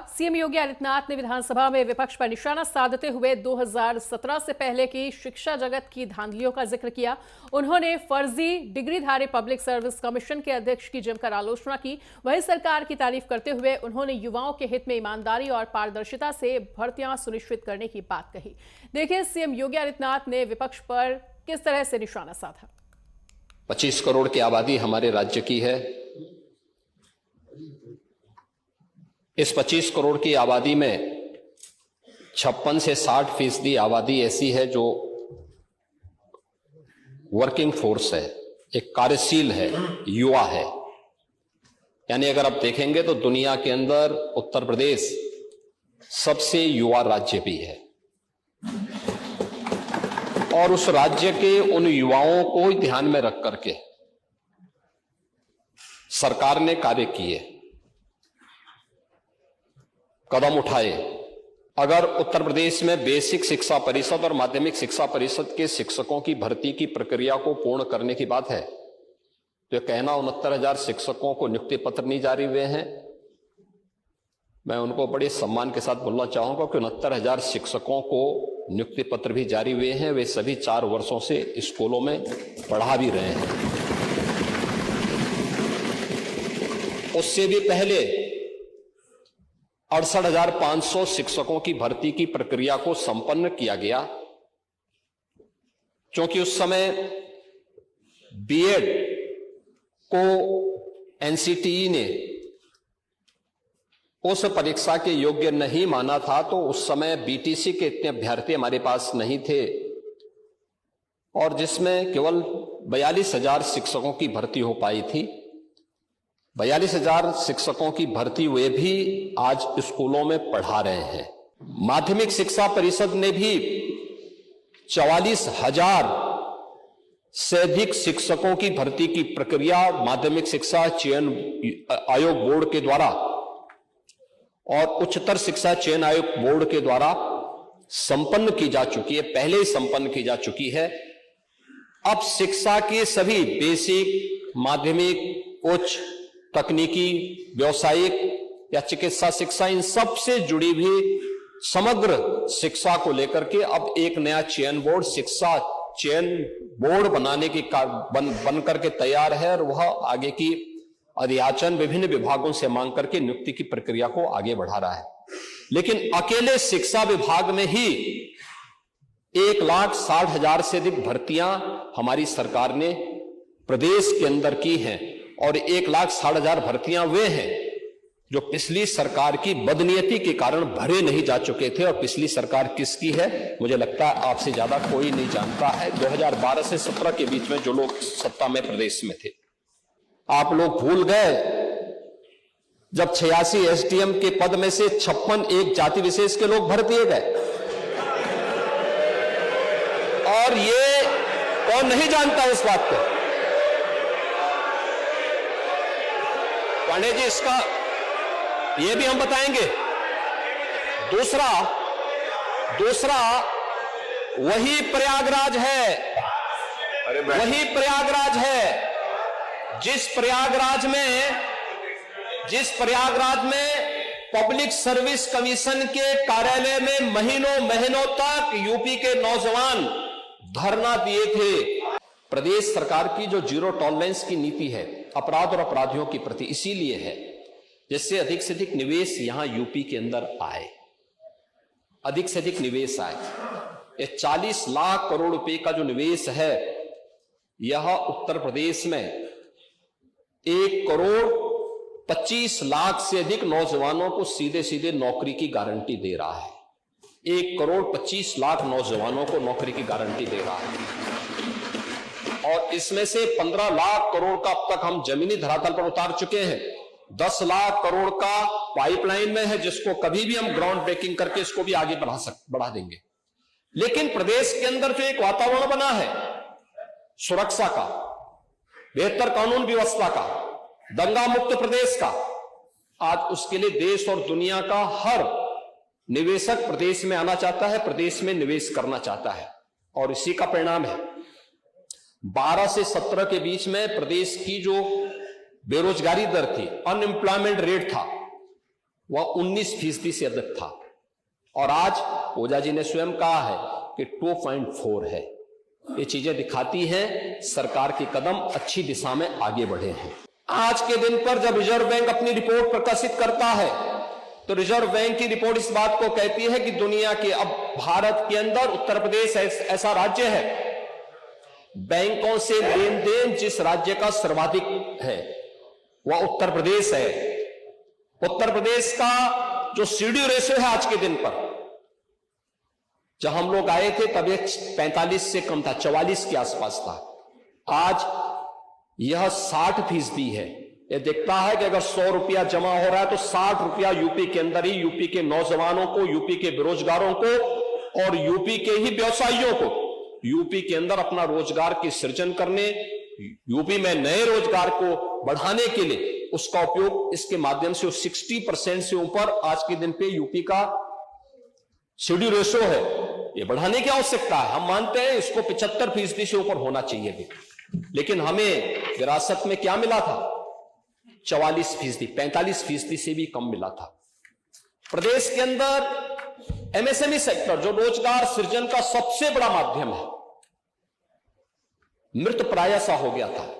CM Yogi Adityanath ने विधानसभा में विपक्ष पर निशाना साधते हुए 2017 से पहले की शिक्षा जगत की धांधलियों का जिक्र किया। उन्होंने फर्जी डिग्रीधारी पब्लिक सर्विस कमीशन के अध्यक्ष की जमकर आलोचना की। वहीं सरकार की तारीफ करते हुए उन्होंने युवाओं के हित में ईमानदारी और पारदर्शिता से भर्तियां सुनिश्चित करने की बात कही। देखिए सीएम योगी आदित्यनाथ ने विपक्ष पर किस तरह से निशाना साधा। 25 करोड़ की आबादी हमारे राज्य की है। इस 25 करोड़ की आबादी में 56 से 60% आबादी ऐसी है जो वर्किंग फोर्स है, एक कार्यशील है, युवा है। यानी अगर आप देखेंगे तो दुनिया के अंदर उत्तर प्रदेश सबसे युवा राज्य भी है और उस राज्य के उन युवाओं को ध्यान में रख करके सरकार ने कार्य किए, कदम उठाए। अगर उत्तर प्रदेश में बेसिक शिक्षा परिषद और माध्यमिक शिक्षा परिषद के शिक्षकों की भर्ती की प्रक्रिया को पूर्ण करने की बात है तो यह कहना 69,000 शिक्षकों को नियुक्ति पत्र नहीं जारी हुए हैं, मैं उनको बड़े सम्मान के साथ बोलना चाहूंगा कि 69,000 शिक्षकों को नियुक्ति पत्र भी जारी हुए हैं। वे सभी 4 वर्षों से स्कूलों में पढ़ा भी रहे हैं। उससे भी पहले 68,500 शिक्षकों की भर्ती की प्रक्रिया को संपन्न किया गया, क्योंकि उस समय बीएड को एनसीटीई ने उस परीक्षा के योग्य नहीं माना था। तो उस समय बीटीसी के इतने अभ्यर्थी हमारे पास नहीं थे और जिसमें केवल 42,000 शिक्षकों की भर्ती हो पाई थी। 42,000 शिक्षकों की भर्ती वे भी आज स्कूलों में पढ़ा रहे हैं। माध्यमिक शिक्षा परिषद ने भी 44,000 से अधिक शिक्षकों की भर्ती की प्रक्रिया माध्यमिक शिक्षा चयन आयोग बोर्ड के द्वारा और उच्चतर शिक्षा चयन आयोग बोर्ड के द्वारा संपन्न की जा चुकी है, पहले ही संपन्न की जा चुकी है। अब शिक्षा के सभी बेसिक, माध्यमिक, उच्च, तकनीकी, व्यावसायिक या चिकित्सा शिक्षा, इन सब से जुड़ी हुई समग्र शिक्षा को लेकर के अब एक नया चयन बोर्ड, शिक्षा चयन बोर्ड बनाने की बन करके तैयार है और वह आगे की अधियाचन विभिन्न विभागों से मांग करके नियुक्ति की प्रक्रिया को आगे बढ़ा रहा है। लेकिन अकेले शिक्षा विभाग में ही 1,60,000 से अधिक भर्तियां हमारी सरकार ने प्रदेश के अंदर की हैं और 1,60,000 भर्तियां वे हैं जो पिछली सरकार की बदनीयती के कारण भरे नहीं जा चुके थे। और पिछली सरकार किसकी है मुझे लगता है आपसे ज्यादा कोई नहीं जानता है। 2012 से 17 के बीच में जो लोग सत्ता में प्रदेश में थे, आप लोग भूल गए जब 86 एसडीएम के पद में से 56 एक जाति विशेष के लोग भर दिए गए। और ये कौन नहीं जानता इस बात को? पांडे जी, इसका ये भी हम बताएंगे। दूसरा वही प्रयागराज है, वही प्रयागराज है जिस प्रयागराज में पब्लिक सर्विस कमीशन के कार्यालय में महीनों तक यूपी के नौजवान धरना दिए थे। प्रदेश सरकार की जो जीरो टॉलरेंस की नीति है अपराध और अपराधियों के प्रति इसीलिए है जिससे अधिक से अधिक निवेश यहां यूपी के अंदर आए, अधिक से अधिक निवेश आए। ये 40 लाख करोड़ रुपए का जो निवेश है यह उत्तर प्रदेश में 1,25 लाख से अधिक नौजवानों को सीधे सीधे नौकरी की गारंटी दे रहा है। 1,25 लाख नौजवानों को नौकरी की गारंटी दे रहा है और इसमें से 15 लाख करोड़ का अब तक हम जमीनी धरातल पर उतार चुके हैं। 10 लाख करोड़ का पाइपलाइन में है जिसको कभी भी हम ग्राउंड ब्रेकिंग करके इसको भी आगे बढ़ा देंगे। लेकिन प्रदेश के अंदर जो एक वातावरण बना है सुरक्षा का, बेहतर कानून व्यवस्था का, दंगा मुक्त प्रदेश का, आज उसके लिए देश और दुनिया का हर निवेशक प्रदेश में आना चाहता है, प्रदेश में निवेश करना चाहता है। और इसी का परिणाम है 12 से 17 के बीच में प्रदेश की जो बेरोजगारी दर थी, अनएम्प्लॉयमेंट रेट था, वह 19% से अधिक था और आज ओझा जी ने स्वयं कहा है कि 2.4 है। ये चीजें दिखाती हैं सरकार के कदम अच्छी दिशा में आगे बढ़े हैं। आज के दिन पर जब रिजर्व बैंक अपनी रिपोर्ट प्रकाशित करता है तो रिजर्व बैंक की रिपोर्ट इस बात को कहती है कि दुनिया के, अब भारत के अंदर उत्तर प्रदेश ऐसा राज्य है, बैंकों से लेन देन जिस राज्य का सर्वाधिक है वह उत्तर प्रदेश है। उत्तर प्रदेश का जो सीडी रेशियो है आज के दिन पर, जब हम लोग आए थे तब यह 45 से कम था, 44 के आसपास था। आज यह 60% है। यह दिखता है कि अगर 100 रुपया जमा हो रहा है तो 60 रुपया यूपी के अंदर ही यूपी के नौजवानों को, यूपी के बेरोजगारों को और यूपी के ही व्यवसायियों को यूपी के अंदर अपना रोजगार की सृजन करने, यूपी में नए रोजगार को बढ़ाने के लिए उसका उपयोग इसके माध्यम से 60% से ऊपर आज के दिन पे यूपी का सीडी रेशियो है, ये बढ़ाने की आवश्यकता है। हम मानते हैं इसको 75% से ऊपर होना चाहिए भी, लेकिन हमें विरासत में क्या मिला था? 44%, 45% से भी कम मिला था। प्रदेश के अंदर एमएसएमई सेक्टर जो रोजगार सृजन का सबसे बड़ा माध्यम है, मृत प्राय सा हो गया था।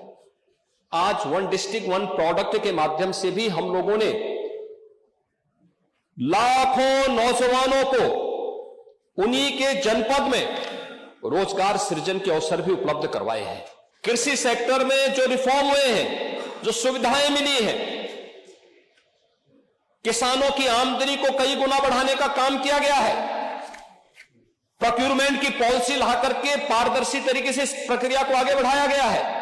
आज वन डिस्ट्रिक्ट वन प्रोडक्ट के माध्यम से भी हम लोगों ने लाखों नौजवानों को उन्हीं के जनपद में रोजगार सृजन के अवसर भी उपलब्ध करवाए हैं। कृषि सेक्टर में जो रिफॉर्म हुए हैं, जो सुविधाएं मिली हैं, किसानों की आमदनी को कई गुना बढ़ाने का काम किया गया है। प्रोक्यूरमेंट की पॉलिसी ला करके पारदर्शी तरीके से इस प्रक्रिया को आगे बढ़ाया गया है।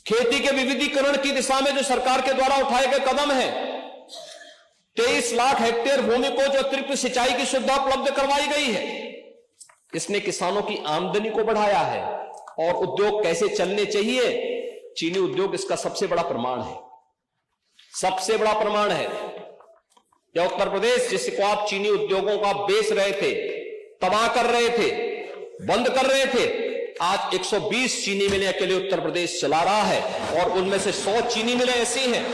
खेती के विविधीकरण की दिशा में जो सरकार के द्वारा उठाए गए कदम हैं, 23 लाख हेक्टेयर भूमि को जो अतिरिक्त सिंचाई की सुविधा उपलब्ध करवाई गई है, इसने किसानों की आमदनी को बढ़ाया है। और उद्योग कैसे चलने चाहिए, चीनी उद्योग इसका सबसे बड़ा प्रमाण है, सबसे बड़ा प्रमाण है। या उत्तर प्रदेश जिसको आप चीनी उद्योगों का बेच रहे थे, तबाह कर रहे थे, बंद कर रहे थे, आज 120 चीनी मिलें अकेले उत्तर प्रदेश चला रहा है। और उनमें से 100 चीनी मिलें ऐसी हैं,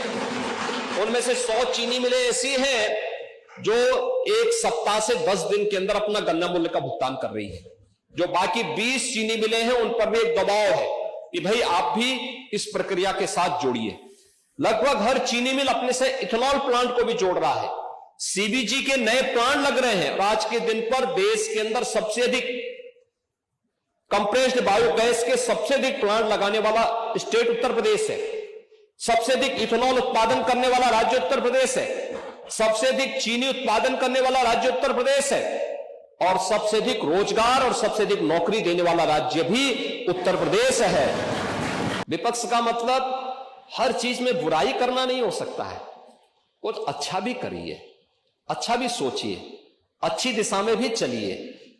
उनमें से 100 चीनी मिलें ऐसी हैं जो एक सप्ताह से 10 दिन के अंदर अपना गन्ना मूल्य का भुगतान कर रही है। जो बाकी 20 चीनी मिलें हैं उन पर भी एक दबाव है कि भाई आप भी इस प्रक्रिया के साथ जोड़िए। लगभग हर चीनी मिल अपने से इथेनॉल प्लांट को भी जोड़ रहा है, सीबीजी के नए प्लांट लग रहे हैं। और आज के दिन पर देश के अंदर सबसे अधिक कंप्रेस्ड बायोगैस के सबसे अधिक प्लांट लगाने वाला स्टेट उत्तर प्रदेश है। सबसे अधिक इथेनॉल उत्पादन करने वाला राज्य उत्तर प्रदेश है। सबसे अधिक चीनी उत्पादन करने वाला राज्य उत्तर प्रदेश है। और सबसे अधिक रोजगार और सबसे अधिक नौकरी देने वाला राज्य भी उत्तर प्रदेश है। विपक्ष का मतलब हर चीज में बुराई करना नहीं हो सकता है, कुछ अच्छा भी करिए, अच्छा भी सोचिए, अच्छी दिशा में भी चलिए।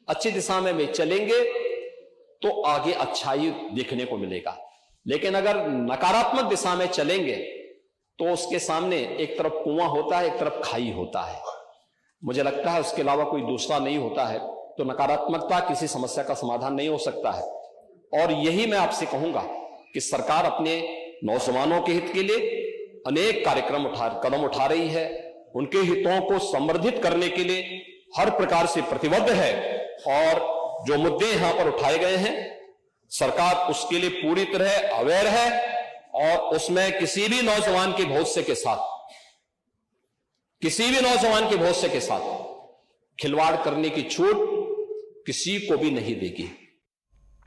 अच्छी दिशा में भी चलेंगे तो आगे अच्छाई देखने को मिलेगा। लेकिन अगर नकारात्मक दिशा में चलेंगे तो उसके सामने एक तरफ कुआं होता है, एक तरफ खाई होता है। मुझे लगता है उसके अलावा कोई दूसरा नहीं होता है। तो नकारात्मकता किसी समस्या का समाधान नहीं हो सकता है। और यही मैं आपसे कहूंगा कि सरकार अपने नौजवानों के हित के लिए अनेक कदम उठा रही है। उनके हितों को संवर्धित करने के लिए हर प्रकार से प्रतिबद्ध है। और जो मुद्दे यहां पर उठाए गए हैं, सरकार उसके लिए पूरी तरह अवेयर है। और उसमें किसी भी नौजवान के भविष्य के साथ, किसी भी नौजवान के भविष्य के साथ खिलवाड़ करने की छूट किसी को भी नहीं देगी।